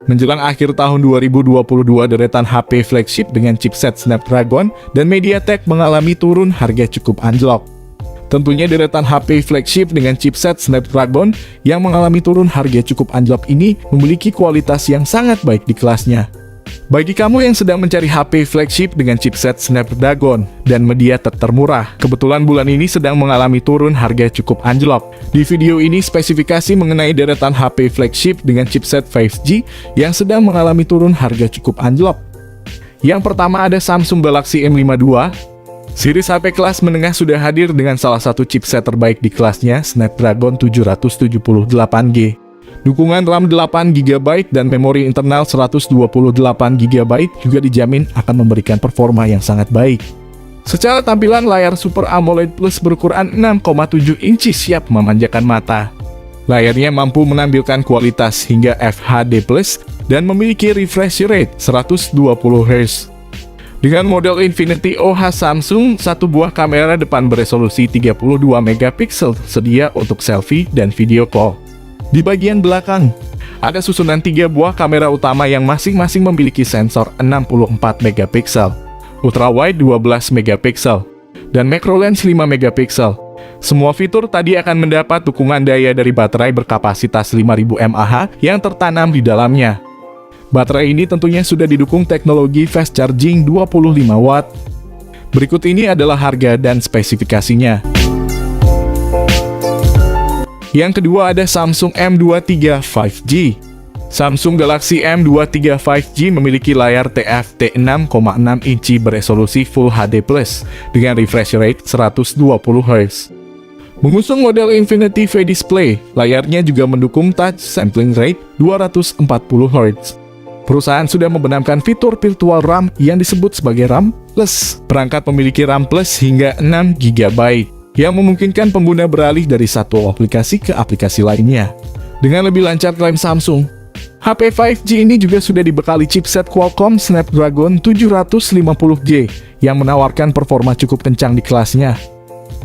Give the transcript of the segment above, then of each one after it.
Menjelang akhir tahun 2022, deretan HP flagship dengan chipset Snapdragon dan MediaTek mengalami turun harga cukup anjlok. Tentunya deretan HP flagship dengan chipset Snapdragon yang mengalami turun harga cukup anjlok ini memiliki kualitas yang sangat baik di kelasnya. Bagi kamu yang sedang mencari HP flagship dengan chipset Snapdragon dan MediaTek termurah, kebetulan bulan ini sedang mengalami turun harga cukup anjlok. Di video ini spesifikasi mengenai deretan HP flagship dengan chipset 5G yang sedang mengalami turun harga cukup anjlok. Yang pertama ada Samsung Galaxy M52. Series HP kelas menengah sudah hadir dengan salah satu chipset terbaik di kelasnya, Snapdragon 778G. Dukungan RAM 8GB dan memori internal 128GB juga dijamin akan memberikan performa yang sangat baik. Secara tampilan, layar Super AMOLED Plus berukuran 6,7 inci siap memanjakan mata. Layarnya mampu menampilkan kualitas hingga FHD+, dan memiliki refresh rate 120Hz. Dengan model Infinity OH Samsung, satu buah kamera depan beresolusi 32MP tersedia untuk selfie dan video call. Di bagian belakang, ada susunan 3 buah kamera utama yang masing-masing memiliki sensor 64MP, ultrawide 12MP, dan macro lens 5MP. Semua fitur tadi akan mendapat dukungan daya dari baterai berkapasitas 5000 mAh yang tertanam di dalamnya. Baterai ini tentunya sudah didukung teknologi fast charging 25W. Berikut ini adalah harga dan spesifikasinya. Yang kedua ada Samsung M23 5G. Samsung Galaxy M23 5G memiliki layar TFT 6,6 inci beresolusi Full HD+, dengan refresh rate 120Hz. Mengusung model Infinity V Display, layarnya juga mendukung touch sampling rate 240Hz. Perusahaan sudah membenamkan fitur virtual RAM yang disebut sebagai RAM Plus. Perangkat memiliki RAM Plus hingga 6GB. yang memungkinkan pengguna beralih dari satu aplikasi ke aplikasi lainnya. Dengan lebih lancar klaim Samsung, HP 5G ini juga sudah dibekali chipset Qualcomm Snapdragon 750J yang menawarkan performa cukup kencang di kelasnya.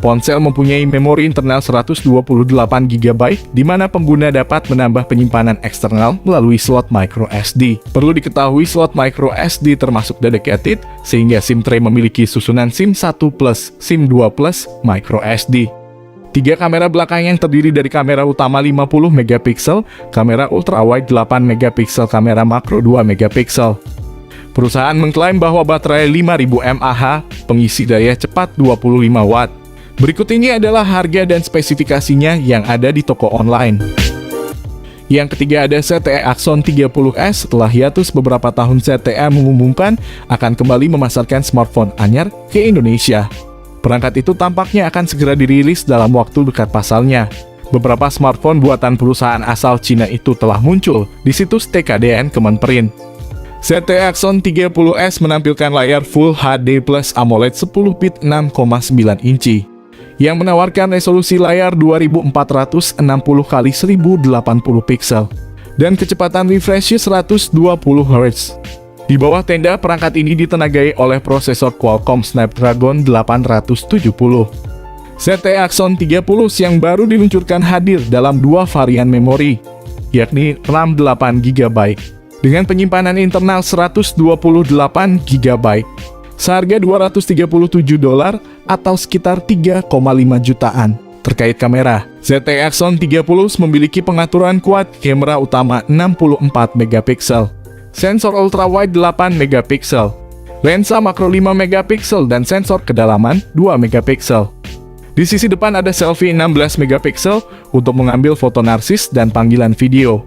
Ponsel mempunyai memori internal 128GB, di mana pengguna dapat menambah penyimpanan eksternal melalui slot microSD. Perlu diketahui slot microSD termasuk dedicated, sehingga SIM tray memiliki susunan SIM 1+, SIM 2+, microSD. 3 kamera belakang yang terdiri dari kamera utama 50MP, kamera ultrawide 8MP, kamera makro 2MP. Perusahaan mengklaim bahwa baterai 5000 mAh, pengisi daya cepat 25W. Berikut ini adalah harga dan spesifikasinya yang ada di toko online. Yang ketiga ada ZTE Axon 30S. Setelah hiatus beberapa tahun, ZTE mengumumkan akan kembali memasarkan smartphone anyar ke Indonesia. Perangkat itu tampaknya akan segera dirilis dalam waktu dekat pasalnya. Beberapa smartphone buatan perusahaan asal Cina itu telah muncul di situs TKDN Kemenperin. ZTE Axon 30S menampilkan layar Full HD Plus AMOLED 10 bit 6,9 inci. Yang menawarkan resolusi layar 2460x1080 piksel dan kecepatan refresh 120Hz. Di bawah tenda, perangkat ini ditenagai oleh prosesor Qualcomm Snapdragon 870. ZTE Axon 30 yang baru diluncurkan hadir dalam 2 varian memori, yakni RAM 8GB dengan penyimpanan internal 128GB. Seharga $237 atau sekitar 3,5 jutaan. Terkait kamera, ZTE Axon 30 memiliki pengaturan kuat kamera utama 64MP, sensor ultrawide 8MP, lensa makro 5MP, dan sensor kedalaman 2MP. Di sisi depan ada selfie 16MP untuk mengambil foto narsis dan panggilan video.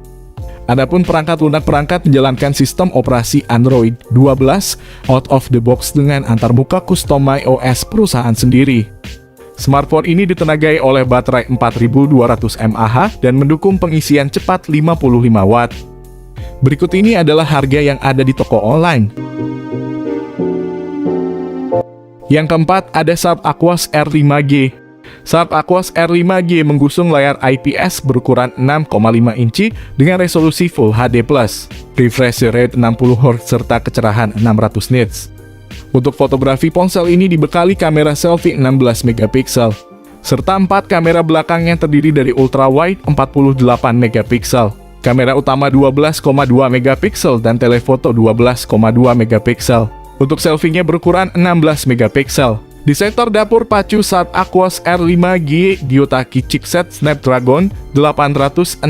Adapun perangkat lunak, perangkat menjalankan sistem operasi Android 12 out of the box dengan antarmuka custom iOS perusahaan sendiri. Smartphone ini ditenagai oleh baterai 4200 mAh dan mendukung pengisian cepat 55W. Berikut ini adalah harga yang ada di toko online. Yang keempat ada Sharp Aquos R5G. Sharp Aquos R5G menggusung layar IPS berukuran 6,5 inci dengan resolusi Full HD+, refresh rate 60Hz serta kecerahan 600 nits. Untuk fotografi, ponsel ini dibekali kamera selfie 16MP, serta 4 kamera belakang yang terdiri dari ultrawide 48MP. Kamera utama 12,2 megapiksel dan telefoto 12,2 megapiksel. Untuk selfie-nya berukuran 16 megapiksel. Di sektor dapur pacu saat Aquos R5G Gyotaki chipset Snapdragon 865.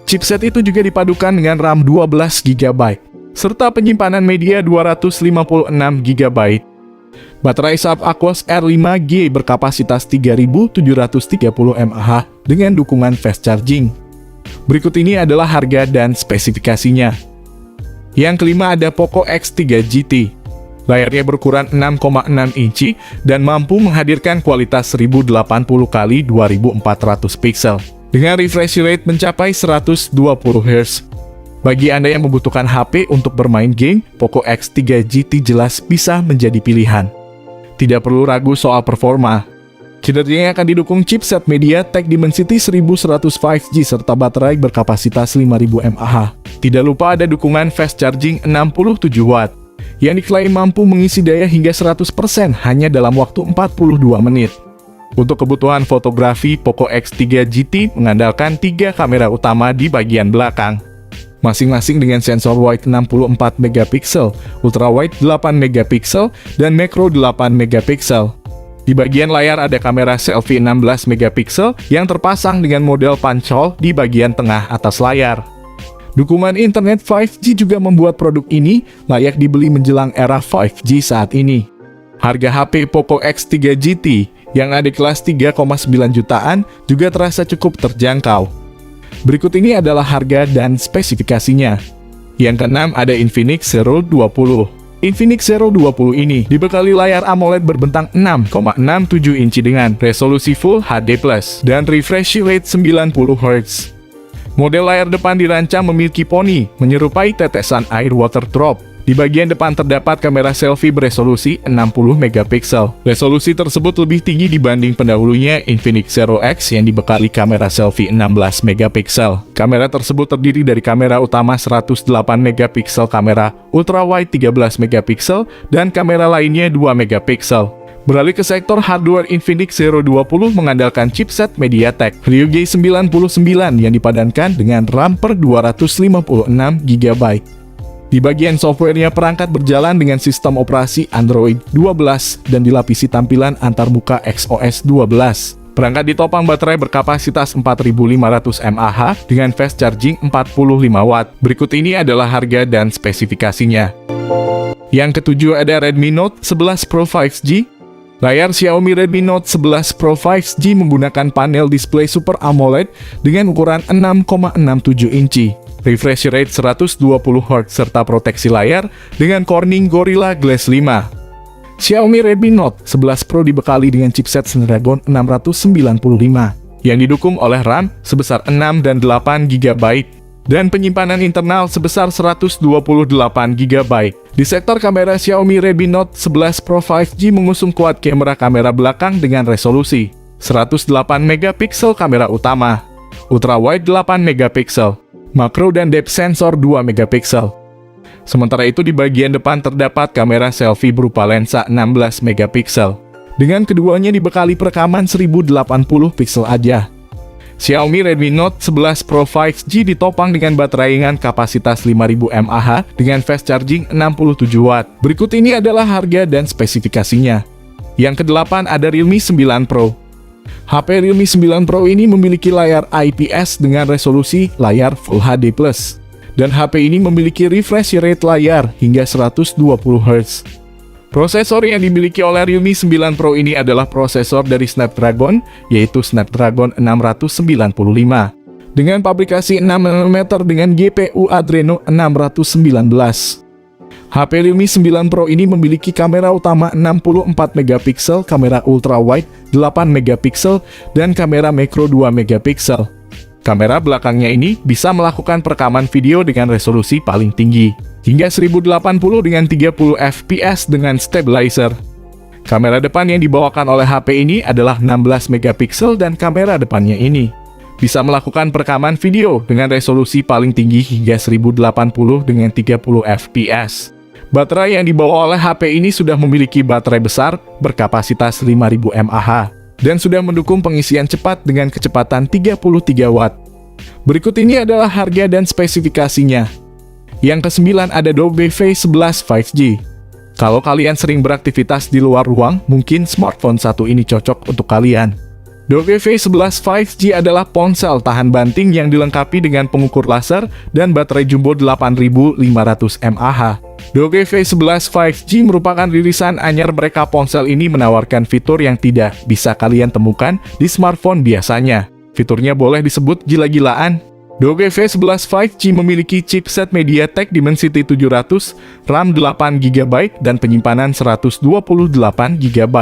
Chipset itu juga dipadukan dengan RAM 12 GB, serta penyimpanan media 256 GB. Baterai SAP Aquos R5G berkapasitas 3730 mAh dengan dukungan fast charging. Berikut ini adalah harga dan spesifikasinya. Yang kelima ada Poco X3 GT. Layarnya berukuran 6,6 inci dan mampu menghadirkan kualitas 1080x2400 pixel dengan refresh rate mencapai 120 Hz. Bagi Anda yang membutuhkan HP untuk bermain game, Poco X3 GT jelas bisa menjadi pilihan. Tidak perlu ragu soal performa. Kinerjanya akan didukung chipset MediaTek Dimensity 1100 5G serta baterai berkapasitas 5000 mAh. Tidak lupa ada dukungan fast charging 67 Watt, yang diklaim mampu mengisi daya hingga 100% hanya dalam waktu 42 menit. Untuk kebutuhan fotografi, Poco X3 GT mengandalkan 3 kamera utama di bagian belakang, masing-masing dengan sensor wide 64 megapiksel, ultrawide 8 megapiksel, dan macro 8 megapiksel. Di bagian layar ada kamera selfie 16 megapiksel yang terpasang dengan model punch-hole di bagian tengah atas layar. Dukungan internet 5G juga membuat produk ini layak dibeli menjelang era 5G saat ini. Harga HP Poco X3 GT yang ada di kelas 3,9 jutaan juga terasa cukup terjangkau. Berikut ini adalah harga dan spesifikasinya. Yang keenam ada Infinix Zero 20. Infinix Zero 20 ini dibekali layar AMOLED berbentang 6,67 inci dengan resolusi Full HD+, dan refresh rate 90 Hz. Model layar depan dirancang memiliki poni, menyerupai tetesan air water drop. Di bagian depan terdapat kamera selfie beresolusi 60 megapiksel. Resolusi tersebut lebih tinggi dibanding pendahulunya Infinix Zero X yang dibekali kamera selfie 16 megapiksel. Kamera tersebut terdiri dari kamera utama 108 megapiksel, kamera ultrawide 13 megapiksel, dan kamera lainnya 2 megapiksel. Beralih ke sektor hardware, Infinix Zero 20 mengandalkan chipset MediaTek Helio G99 yang dipadankan dengan RAM per 256 GB. Di bagian softwarenya, perangkat berjalan dengan sistem operasi Android 12 dan dilapisi tampilan antarmuka XOS 12. Perangkat ditopang baterai berkapasitas 4500 mAh dengan fast charging 45 Watt. Berikut ini adalah harga dan spesifikasinya. Yang ketujuh ada Redmi Note 11 Pro 5G. Layar Xiaomi Redmi Note 11 Pro 5G menggunakan panel display Super AMOLED dengan ukuran 6,67 inci. Refresh rate 120 Hz serta proteksi layar dengan Corning Gorilla Glass 5. Xiaomi Redmi Note 11 Pro dibekali dengan chipset Snapdragon 695 yang didukung oleh RAM sebesar 6 dan 8 GB dan penyimpanan internal sebesar 128 GB. Di sektor kamera, Xiaomi Redmi Note 11 Pro 5G mengusung quad kamera belakang dengan resolusi 108 megapiksel kamera utama, ultrawide 8 megapiksel, makro dan depth sensor 2 megapiksel. Sementara itu di bagian depan terdapat kamera selfie berupa lensa 16 megapiksel. Dengan keduanya dibekali perekaman 1080 piksel aja. Xiaomi Redmi Note 11 Pro 5G ditopang dengan baterai dengan kapasitas 5000 mAh dengan fast charging 67 Watt. Berikut ini adalah harga dan spesifikasinya. Yang kedelapan ada Realme 9 Pro. HP Realme 9 Pro ini memiliki layar IPS dengan resolusi layar Full HD+. Dan HP ini memiliki refresh rate layar hingga 120 Hz. Prosesor yang dimiliki oleh Realme 9 Pro ini adalah prosesor dari Snapdragon, yaitu Snapdragon 695. Dengan pabrikasi 6 nm dengan GPU Adreno 619. HP Realme 9 Pro ini memiliki kamera utama 64 megapiksel, kamera ultrawide 8 megapiksel, dan kamera macro 2 megapiksel. Kamera belakangnya ini bisa melakukan perekaman video dengan resolusi paling tinggi, hingga 1080 dengan 30 fps dengan stabilizer. Kamera depan yang dibawakan oleh HP ini adalah 16 megapiksel dan kamera depannya ini bisa melakukan perekaman video dengan resolusi paling tinggi hingga 1080 dengan 30 fps. Baterai yang dibawa oleh HP ini sudah memiliki baterai besar berkapasitas 5000 mAh dan sudah mendukung pengisian cepat dengan kecepatan 33 Watt. Berikut ini adalah harga dan spesifikasinya. Yang ke-9 ada Dove V11 5G. Kalau kalian sering beraktivitas di luar ruang, mungkin smartphone satu ini cocok untuk kalian. Dove V11 5G adalah ponsel tahan banting yang dilengkapi dengan pengukur laser dan baterai jumbo 8500 mAh. Dove V11 5G merupakan rilisan anyar mereka. Ponsel ini menawarkan fitur yang tidak bisa kalian temukan di smartphone biasanya. Fiturnya boleh disebut gila-gilaan. Dove V11 5G memiliki chipset MediaTek Dimensity 700, RAM 8GB, dan penyimpanan 128GB.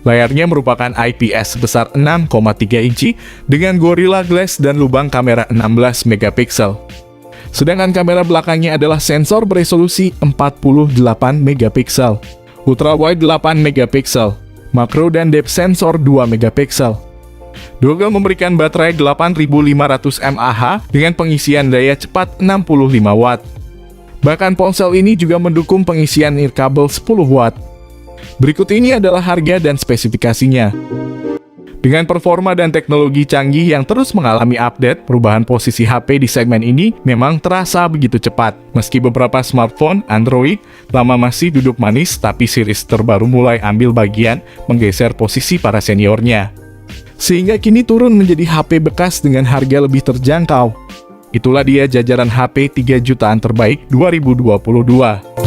Layarnya merupakan IPS sebesar 6,3 inci dengan Gorilla Glass dan lubang kamera 16 megapiksel. Sedangkan kamera belakangnya adalah sensor beresolusi 48 megapiksel, ultrawide 8 megapiksel, makro dan depth sensor 2 megapiksel. Google memberikan baterai 8500 mAh dengan pengisian daya cepat 65 watt. Bahkan ponsel ini juga mendukung pengisian nirkabel 10 watt. Berikut ini adalah harga dan spesifikasinya. Dengan performa dan teknologi canggih yang terus mengalami update, perubahan posisi HP di segmen ini memang terasa begitu cepat. Meski beberapa smartphone Android lama masih duduk manis, tapi series terbaru mulai ambil bagian menggeser posisi para seniornya. Sehingga kini turun menjadi HP bekas dengan harga lebih terjangkau. Itulah dia jajaran HP 3 jutaan terbaik 2022.